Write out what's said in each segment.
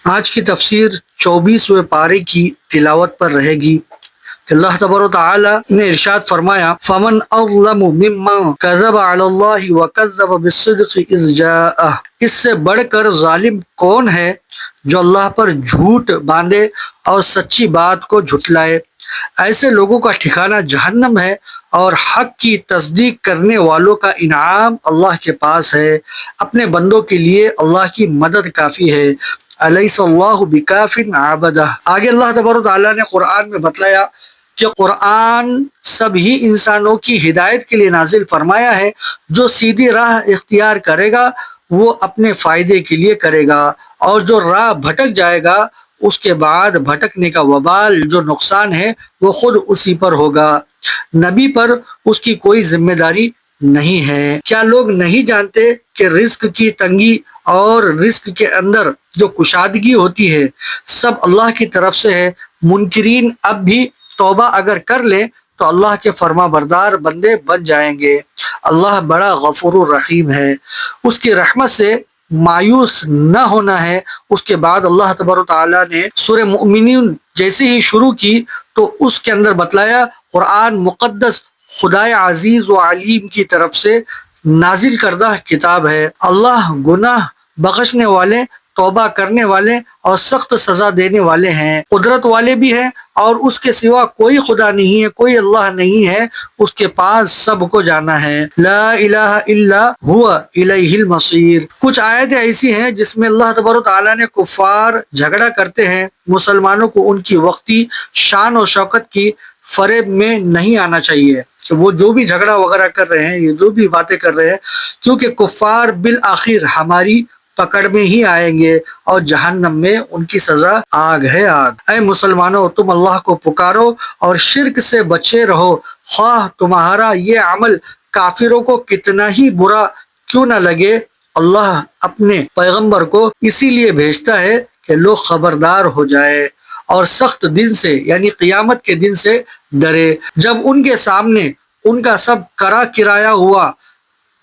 آج کی تفسیر 24ویں پارے کی تلاوت پر رہے گی کہ اللہ تبارک و تعالی نے ارشاد فرمایا فمن اظلم ممن کذب علی اللہ وکذب بالصدق اذ جاءہ، اس سے بڑھ کر ظالم کون ہے جو اللہ پر جھوٹ باندھے اور سچی بات کو جھٹلائے۔ ایسے لوگوں کا ٹھکانہ جہنم ہے اور حق کی تصدیق کرنے والوں کا انعام اللہ کے پاس ہے۔ اپنے بندوں کے لیے اللہ کی مدد کافی ہے۔ الیس اللہ بکاف عبدہ۔ آگے اللہ تبارک و تعالیٰ نے قرآن میں بتلایا کہ قرآن سبھی انسانوں کی ہدایت کے لیے نازل فرمایا ہے۔ جو سیدھی راہ اختیار کرے گا وہ اپنے فائدے کے لیے کرے گا، اور جو راہ بھٹک جائے گا اس کے بعد بھٹکنے کا وبال جو نقصان ہے وہ خود اسی پر ہوگا۔ نبی پر اس کی کوئی ذمہ داری نہیں ہے۔ کیا لوگ نہیں جانتے کہ رزق کی تنگی اور رزق کے اندر جو کشادگی ہوتی ہے سب اللہ کی طرف سے ہے۔ منکرین اب بھی توبہ اگر کر لیں تو اللہ کے فرما بردار بندے بن جائیں گے۔ اللہ بڑا غفور الرحیم ہے، اس کی رحمت سے مایوس نہ ہونا ہے۔ اس کے بعد اللہ تبارک و تعالیٰ نے سورہ مومنون جیسے ہی شروع کی تو اس کے اندر بتلایا قرآن مقدس خدائے عزیز و علیم کی طرف سے نازل کردہ کتاب ہے۔ اللہ گناہ بخشنے والے، توبہ کرنے والے اور سخت سزا دینے والے ہیں۔ قدرت والے بھی ہیں اور اس کے سوا کوئی خدا نہیں ہے، کوئی اللہ نہیں ہے، اس کے پاس سب کو جانا ہے۔ لا الہ الا ہوا الیہ المصیر۔ کچھ آیتیں ایسی ہیں جس میں اللہ تبارک و تعالیٰ نے کفار جھگڑا کرتے ہیں، مسلمانوں کو ان کی وقتی شان و شوکت کی فریب میں نہیں آنا چاہیے کہ وہ جو بھی جھگڑا وغیرہ کر رہے ہیں، یہ جو بھی باتیں کر رہے ہیں، کیونکہ کفار بالآخر ہماری پکڑ میں ہی آئیں گے اور جہنم میں ان کی سزا آگ ہے، آگ۔ اے مسلمانوں، تم اللہ کو پکارو اور شرک سے بچے رہو، خواہ تمہارا یہ عمل کافروں کو کتنا ہی برا کیوں نہ لگے۔ اللہ اپنے پیغمبر کو اسی لیے بھیجتا ہے کہ لوگ خبردار ہو جائے اور سخت دن سے یعنی قیامت کے دن سے ڈرے، جب ان کے سامنے ان کا سب کرا کرایہ ہوا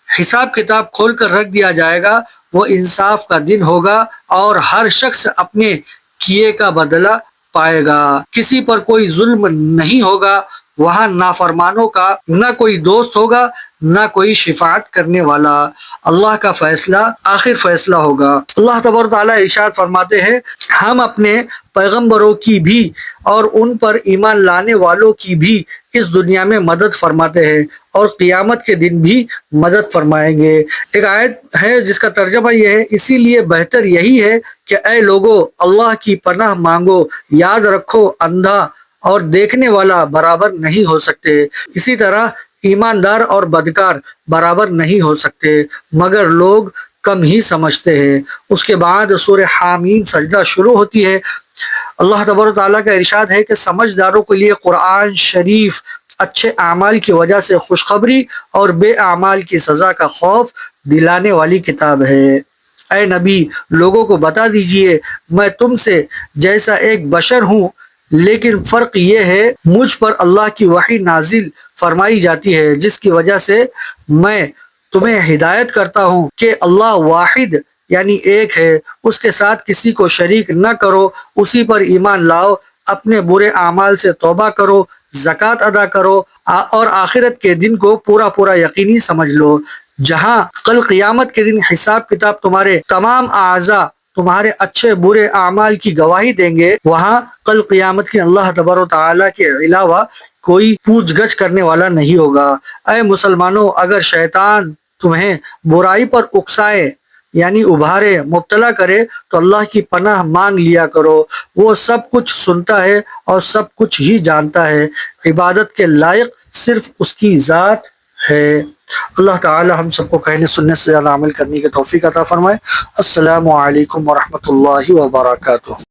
حساب کتاب کھول کر رکھ دیا جائے گا۔ وہ انصاف کا دن ہوگا اور ہر شخص اپنے کیے کا بدلہ پائے گا۔ کسی پر کوئی ظلم نہیں ہوگا، وہاں نافرمانوں کا نہ کوئی دوست ہوگا نہ کوئی شفاعت کرنے والا۔ اللہ کا فیصلہ آخر فیصلہ ہوگا۔ اللہ تبارک و تعالیٰ ارشاد فرماتے ہیں ہم اپنے پیغمبروں کی بھی اور ان پر ایمان لانے والوں کی بھی اس دنیا میں مدد فرماتے ہیں اور قیامت کے دن بھی مدد فرمائیں گے۔ ایک آیت ہے جس کا ترجمہ یہ ہے اسی لیے بہتر یہی ہے کہ اے لوگو اللہ کی پناہ مانگو، یاد رکھو اندھا اور دیکھنے والا برابر نہیں ہو سکتے، اسی طرح ایماندار اور بدکار برابر نہیں ہو سکتے، مگر لوگ کم ہی سمجھتے ہیں۔ اس کے بعد سورہ حامیم سجدہ شروع ہوتی ہے۔ اللہ تبارک و تعالیٰ کا ارشاد ہے کہ سمجھداروں کے لیے قرآن شریف اچھے اعمال کی وجہ سے خوشخبری اور بے اعمال کی سزا کا خوف دلانے والی کتاب ہے۔ اے نبی، لوگوں کو بتا دیجئے میں تم سے جیسا ایک بشر ہوں، لیکن فرق یہ ہے مجھ پر اللہ کی وحی نازل فرمائی جاتی ہے جس کی وجہ سے میں تمہیں ہدایت کرتا ہوں کہ اللہ واحد یعنی ایک ہے، اس کے ساتھ کسی کو شریک نہ کرو، اسی پر ایمان لاؤ، اپنے برے اعمال سے توبہ کرو، زکوٰۃ ادا کرو اور آخرت کے دن کو پورا پورا یقینی سمجھ لو۔ جہاں کل قیامت کے دن حساب کتاب تمہارے تمام اعضاء تمہارے اچھے برے اعمال کی گواہی دیں گے، وہاں کل قیامت کے اللہ تبارک و تعالیٰ کے علاوہ کوئی پوچھ گچھ کرنے والا نہیں ہوگا۔ اے مسلمانوں، اگر شیطان تمہیں برائی پر اکسائے یعنی ابھارے، مبتلا کرے تو اللہ کی پناہ مانگ لیا کرو، وہ سب کچھ سنتا ہے اور سب کچھ ہی جانتا ہے۔ عبادت کے لائق صرف اس کی ذات ہے۔ اللہ تعالی ہم سب کو کہنے سننے سے زیادہ عمل کرنے کی توفیق عطا فرمائے۔ السلام علیکم ورحمۃ اللہ وبرکاتہ۔